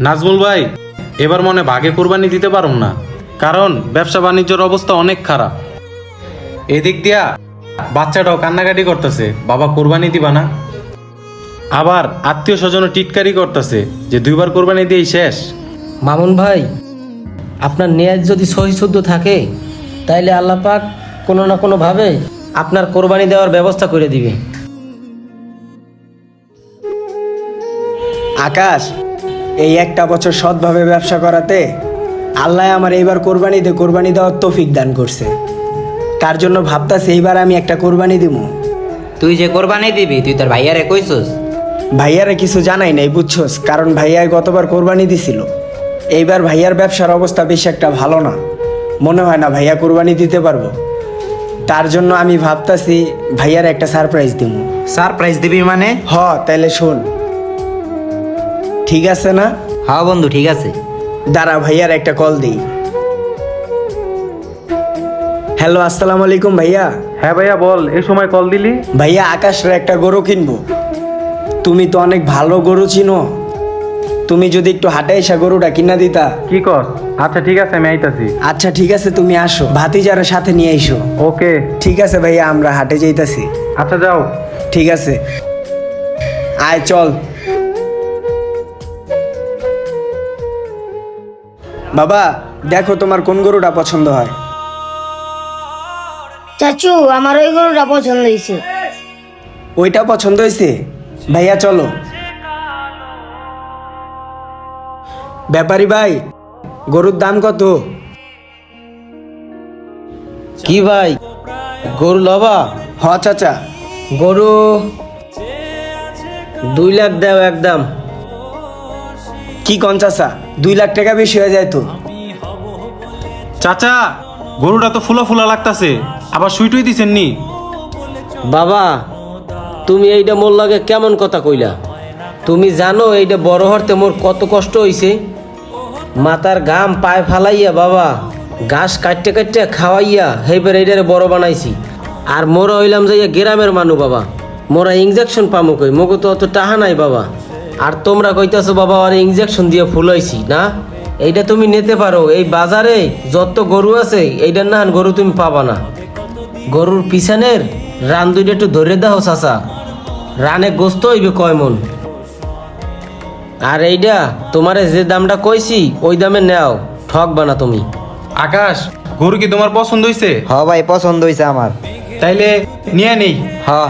নাজমুল ভাই, এবার মনে ভাগে কোরবানি দিতে পারুম না, কারণ ব্যবসা বাণিজ্যের অবস্থা অনেক খারাপ। এদিক দিয়া বাচ্চাটাও কান্নাকাটি করতেছে, বাবা কোরবানি দিবা না। আবার আত্মীয় স্বজনও টিটকারি করতেছে যে 2বার কোরবানি দিয়েই শেষ। মামুন ভাই, আপনার নিয়াজ যদি সহি শুদ্ধ থাকে তাইলে আল্লাহ পাক কোনো না কোনোভাবে আপনার কোরবানি দেওয়ার ব্যবস্থা করে দিবে। আকাশ, এই একটা বছর সৎভাবে ব্যবসা করাতে আল্লাহ আমার এইবার কোরবানি দেওয়ার তৌফিক দান করছে। তার জন্য ভাবতাছি এইবার আমি একটা কোরবানি দিব। তুই যে কোরবানি দিবি তুই তোর ভাইয়ারে কইছস? ভাইয়ারে কিছু জানাই নাই বুঝছস, কারণ ভাইয়াই গতবার কোরবানি দিছিল। এইবার ভাইয়ার ব্যবসার অবস্থা বেশি একটা ভালো না, মনে হয় না ভাইয়া কোরবানি দিতে পারবো। তার জন্য আমি ভাবতাছি ভাইয়ার একটা সারপ্রাইজ দিব। সারপ্রাইজ দিবি মানে? তাইলে শোন, ঠিক আছে না? হ্যাঁ বন্ধু, ঠিক আছে। দাঁড়া, ভাইয়ার একটা কল দিই। হ্যালো, আসসালামু আলাইকুম ভাইয়া। হ্যাঁ ভাইয়া বল, এই সময় কল দিলি? ভাইয়া আকাশের একটা গরু কিনবো। তুমি তো অনেক ভালো গরু চিনো, তুমি যদি একটু হাটে এসে গরুটা কিনা দিতা। কি কস? আচ্ছা ঠিক আছে, আমি আইতাছি। আচ্ছা ঠিক আছে, তুমি আসো, ভাতিজারের সাথে নিয়ে আইসো। ওকে। ঠিক আছে ভাইয়া, আমরা হাটে যাইতাছি। আচ্ছা যাও। ঠিক আছে, আয় চল। বাবা দেখো তোমার কোন গরুটা পছন্দ হয়। চাচু, আমার ওই গরুটা পছন্দ হয়েছে। ওইটা পছন্দ হয়েছে? ভাইয়া চলো। ব্যাপারী ভাই, গরুর দাম কত? কি ভাই, গরু লবা? চাচা। গরু 2 লাখ দেও একদম। কি কন চাচা, 2 লাখ টাকা বেশি হয়ে যায় তো। চাচা, গরুটা তো ফুলা ফুলা লাগতাছে, আবার সুইটুই দিছেন নি? বাবা, তুমি এইটা মোর লাগে কেমন কথা কইলা? তুমি জানো এইটা বড় হতে মোর কত কষ্ট হইছে। মাথার ঘাম পায়ে ফালাইয়া বাবা ঘাস কাটতে কাটতে খাওয়াইয়া হেবার এইটারে বড় বানাইছি। আর মোরা হইলাম যাইয়া গ্রামের মানুষ বাবা, মোরা ইঞ্জেকশন পামো কই, মোকে তো অত টাহা নাই বাবা। আর তোমরা কইতাছো বাবা আর ইঞ্জেকশন দিয়ে ফুলাইছি না। এইটা তুমি নিতে পারো, এই বাজারে যত গরু আছে এইটার না গরু তুমি পাবা না। গরুর পিছনের রান দুইটা একটু ধরে দাও চাচা, রানে গোস্ত হইবে কয় মন। আর এইটা তোমারে যে দামটা কইছি ওই দামে নেও, ঠকবা না তুমি। আকাশ, গরু কি তোমার পছন্দ হইছে? ভাই পছন্দ হইছে আমার। তাইলে নিয়ে নেই।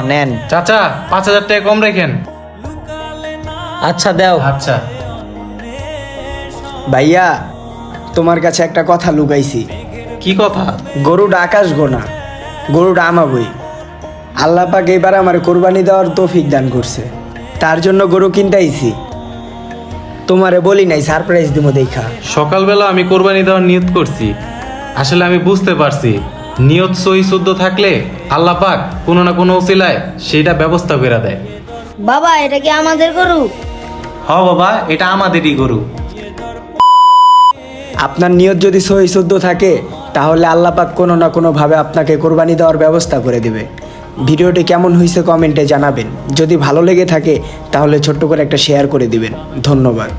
নেন। চাচা 5,000 টাকা কম রাখেন। আচ্ছা দেও। আচ্ছা। ভাইয়া, তোমার কাছে একটা কথা লুকাইছি। কি কথা? গরুটা আকাশ গোনা, গরুটা আমাবই। আল্লাহ পাক এবার আমার কোরবানি দেওয়ার তৌফিক দান করছে, তার জন্য গরু কিনতেইছি। তোমারে বলি নাই সারপ্রাইজ দিব দেখা। সকালবেলা আমি কোরবানি দেওয়ার নিয়ত করছি, আসলে আমি বুঝতে পারছি নিয়ত সহি শুদ্ধ থাকলে আল্লাহ পাক কোনো না কোনো উসিলায় সেইটা ব্যবস্থা করে দেয়। বাবা, এটা কি আমাদের গরু? বাবা, এটা আমাদেরই গরু। আপনার নিয়ত যদি সহি শুদ্ধ থাকে তাহলে আল্লাহ পাক কোনো না কোনোভাবে আপনাকে কোরবানি দেওয়ার ব্যবস্থা করে দেবে। ভিডিওটি কেমন হয়েছে কমেন্টে জানাবেন। যদি ভালো লেগে থাকে তাহলে ছোট্ট করে একটা শেয়ার করে দিবেন। ধন্যবাদ।